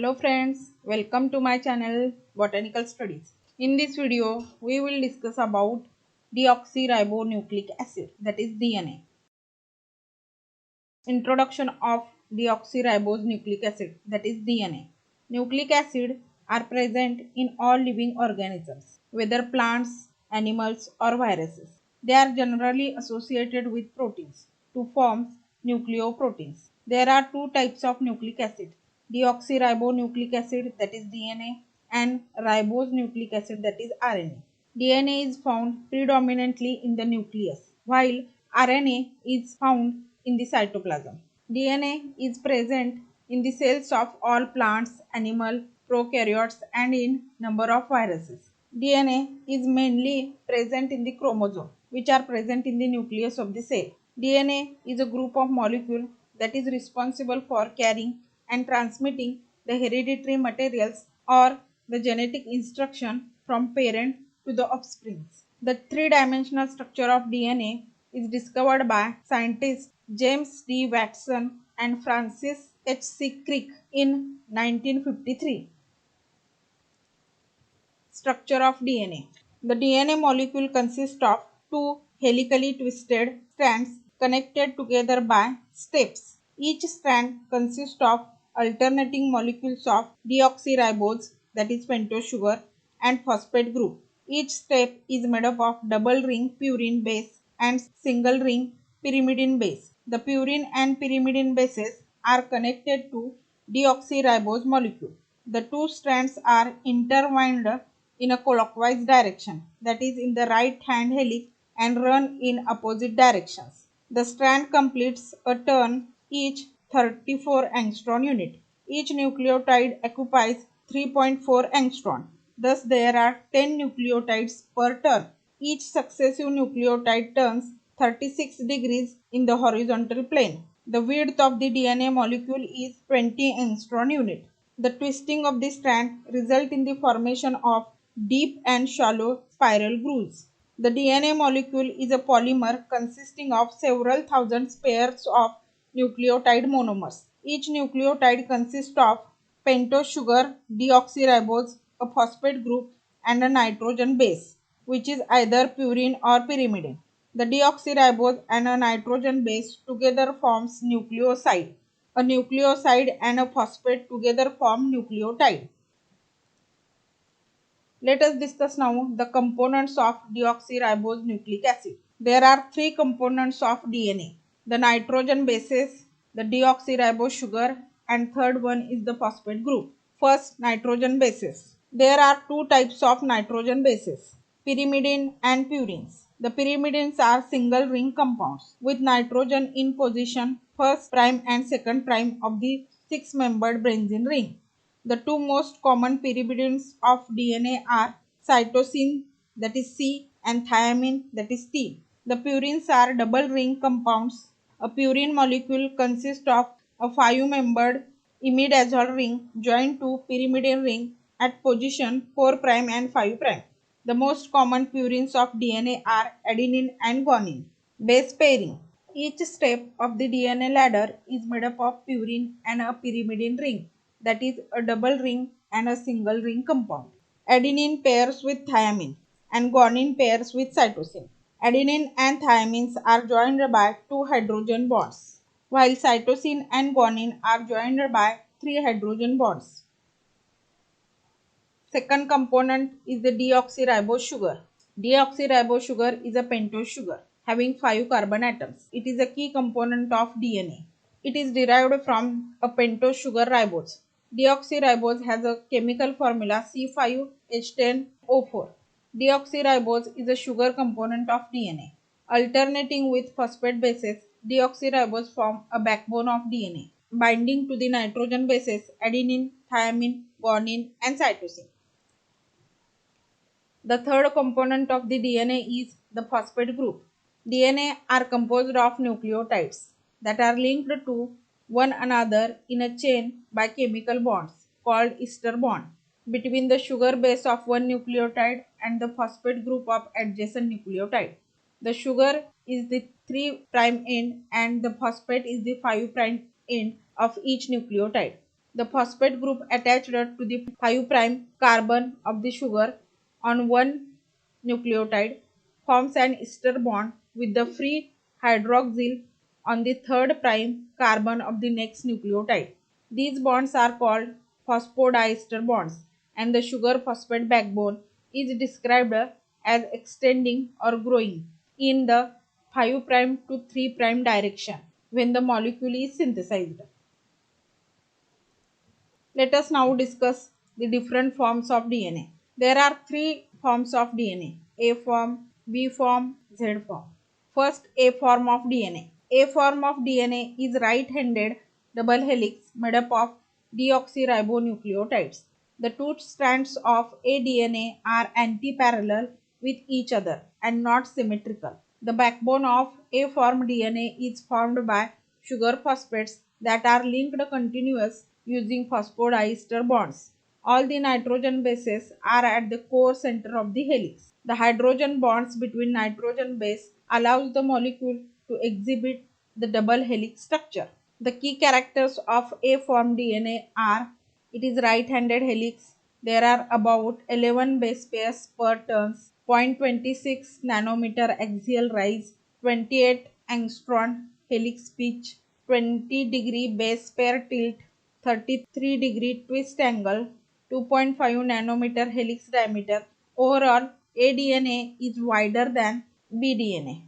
Hello friends, welcome to my channel Botanical Studies. In this video, we will discuss about deoxyribonucleic acid, that is DNA. Introduction of deoxyribonucleic acid, that is DNA. Nucleic acid are present in all living organisms, whether plants, animals or viruses. They are generally associated with proteins to form nucleoproteins. There are two types of nucleic acid: deoxyribonucleic acid, that is DNA, and ribose nucleic acid, that is RNA. DNA is found predominantly in the nucleus, while RNA is found in the cytoplasm. DNA is present in the cells of all plants, animal, prokaryotes, and in number of viruses. DNA is mainly present in the chromosome, which are present in the nucleus of the cell. DNA is a group of molecules that is responsible for carrying and transmitting the hereditary materials or the genetic instruction from parent to the offspring. The three-dimensional structure of DNA is discovered by scientists James D. Watson and Francis H. C. Crick in 1953. Structure of DNA. The DNA molecule consists of two helically twisted strands connected together by steps. Each strand consists of alternating molecules of deoxyribose, that is pentose sugar, and phosphate group. Each step is made up of double ring purine base and single ring pyrimidine base. The purine and pyrimidine bases are connected to deoxyribose molecule. The two strands are intertwined in a clockwise direction, that is in the right hand helix, and run in opposite directions. The strand completes a turn each 34 angstrom unit. Each nucleotide occupies 3.4 angstrom. Thus there are 10 nucleotides per turn. Each successive nucleotide turns 36 degrees in the horizontal plane. The width of the DNA molecule is 20 angstrom unit. The twisting of the strand results in the formation of deep and shallow spiral grooves. The DNA molecule is a polymer consisting of several thousand pairs of nucleotide monomers. Each nucleotide consists of pentose sugar, deoxyribose, a phosphate group, and a nitrogen base, which is either purine or pyrimidine. The deoxyribose and a nitrogen base together forms nucleoside. A nucleoside and a phosphate together form nucleotide. Let us discuss now the components of deoxyribose nucleic acid. There are three components of DNA: the nitrogen bases, the deoxyribose sugar, and third one is the phosphate group. First, nitrogen bases. There are two types of nitrogen bases: pyrimidine and purines. The pyrimidines are single ring compounds with nitrogen in position first prime and second prime of the six-membered benzene ring. The two most common pyrimidines of DNA are cytosine, that is C, and thymine, that is T. The purines are double ring compounds. A purine molecule consists of a five-membered imidazole ring joined to pyrimidine ring at position 4' and 5'. The most common purines of DNA are adenine and guanine. Base pairing. Each step of the DNA ladder is made up of purine and a pyrimidine ring, that is a double ring and a single ring compound. Adenine pairs with thymine and guanine pairs with cytosine. Adenine and thymines are joined by two hydrogen bonds, while cytosine and guanine are joined by three hydrogen bonds. Second component is the deoxyribose sugar. Deoxyribose sugar is a pentose sugar having 5 carbon atoms. It is a key component of DNA. It is derived from a pentose sugar ribose. Deoxyribose has a chemical formula C5H10O4. Deoxyribose is a sugar component of DNA. Alternating with phosphate bases, deoxyribose form a backbone of DNA, binding to the nitrogen bases adenine, thymine, guanine, and cytosine. The third component of the DNA is the phosphate group. DNA are composed of nucleotides that are linked to one another in a chain by chemical bonds called ester bond between the sugar base of one nucleotide and the phosphate group of adjacent nucleotide. The sugar is the 3' end and the phosphate is the 5' end of each nucleotide. The phosphate group attached to the 5' carbon of the sugar on one nucleotide forms an ester bond with the free hydroxyl on the 3' carbon of the next nucleotide. These bonds are called phosphodiester bonds, and the sugar phosphate backbone is described as extending or growing in the 5' to 3' direction when the molecule is synthesized. Let us now discuss the different forms of DNA. There are three forms of DNA: A form, B form, Z form. First, A form of DNA. A form of DNA is right-handed double helix made up of deoxyribonucleotides. The two strands of aDNA are antiparallel with each other and not symmetrical. The backbone of A form DNA is formed by sugar phosphates that are linked continuous using phosphodiester bonds. All the nitrogen bases are at the core center of the helix. The hydrogen bonds between nitrogen base allows the molecule to exhibit the double helix structure. The key characters of A form DNA are: it is right-handed helix. There are about 11 base pairs per turns, 0.26 nanometer axial rise, 28 angstrom helix pitch, 20-degree base pair tilt, 33-degree twist angle, 2.5 nanometer helix diameter. Overall, aDNA is wider than bDNA.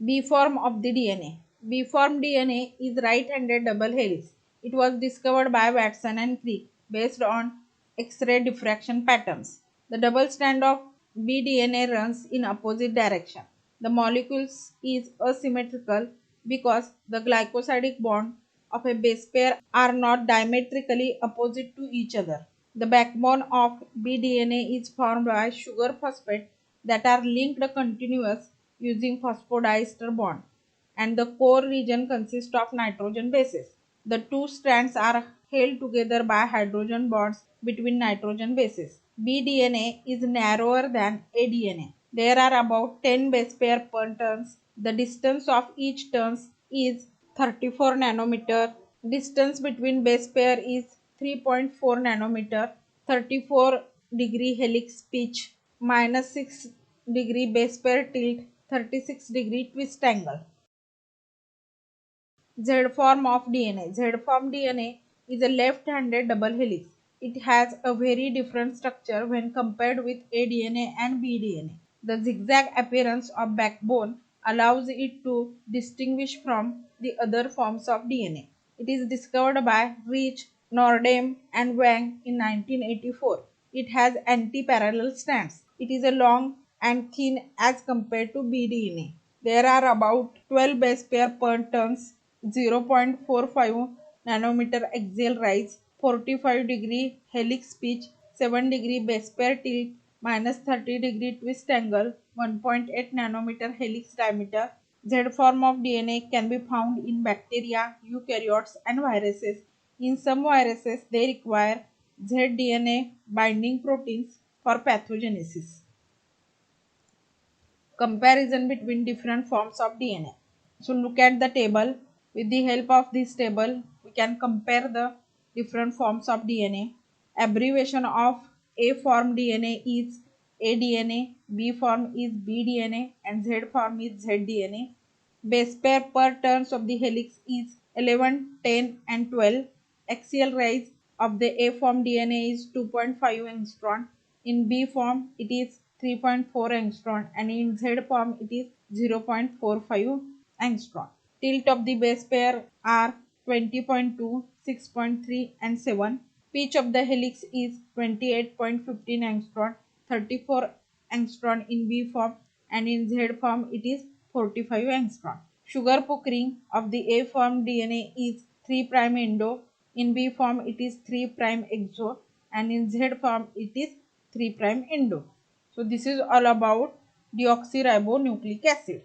B form of the DNA. B form DNA is right-handed double helix. It was discovered by Watson and Crick based on X-ray diffraction patterns. The double strand of bDNA runs in opposite direction. The molecules is asymmetrical because the glycosidic bond of a base pair are not diametrically opposite to each other. The backbone of bDNA is formed by sugar phosphate that are linked continuous using phosphodiester bond, and the core region consists of nitrogen bases. The two strands are held together by hydrogen bonds between nitrogen bases. bDNA is narrower than aDNA. There are about 10 base pair per turns. The distance of each turns is 34 nanometer. Distance between base pair is 3.4 nanometer. 34-degree helix pitch, -6-degree base pair tilt, 36-degree twist angle. Z form of DNA. Z form DNA is a left-handed double helix. It has a very different structure when compared with aDNA and bDNA. The zigzag appearance of backbone allows it to distinguish from the other forms of DNA. It is discovered by Rich, Nordheim, and Wang in 1984. It has anti-parallel strands. It is a long and thin as compared to bDNA. There are about 12 base pair per turns, 0.45 nanometer axial rise, 45-degree helix pitch, 7-degree base pair tilt, -30-degree twist angle, 1.8 nanometer helix diameter. Z form of DNA can be found in bacteria, eukaryotes, and viruses. In some viruses, they require zDNA binding proteins for pathogenesis. Comparison between different forms of DNA. So look at the table. With the help of this table, we can compare the different forms of DNA. Abbreviation of A form DNA is aDNA, B form is bDNA, and Z form is zDNA. Base pair per turns of the helix is 11, 10, and 12. Axial rise of the A form DNA is 2.5 angstrom. In B form, it is 3.4 angstrom, and in Z form, it is 0.45 angstrom. Tilt of the base pair are 20.2, 6.3, and 7. Pitch of the helix is 28.15 angstrom, 34 angstrom in B form, and in Z form it is 45 angstrom. Sugar puckering of the A form DNA is 3' endo, in B form it is 3' exo, and in Z form it is 3' endo. So this is all about deoxyribonucleic acid.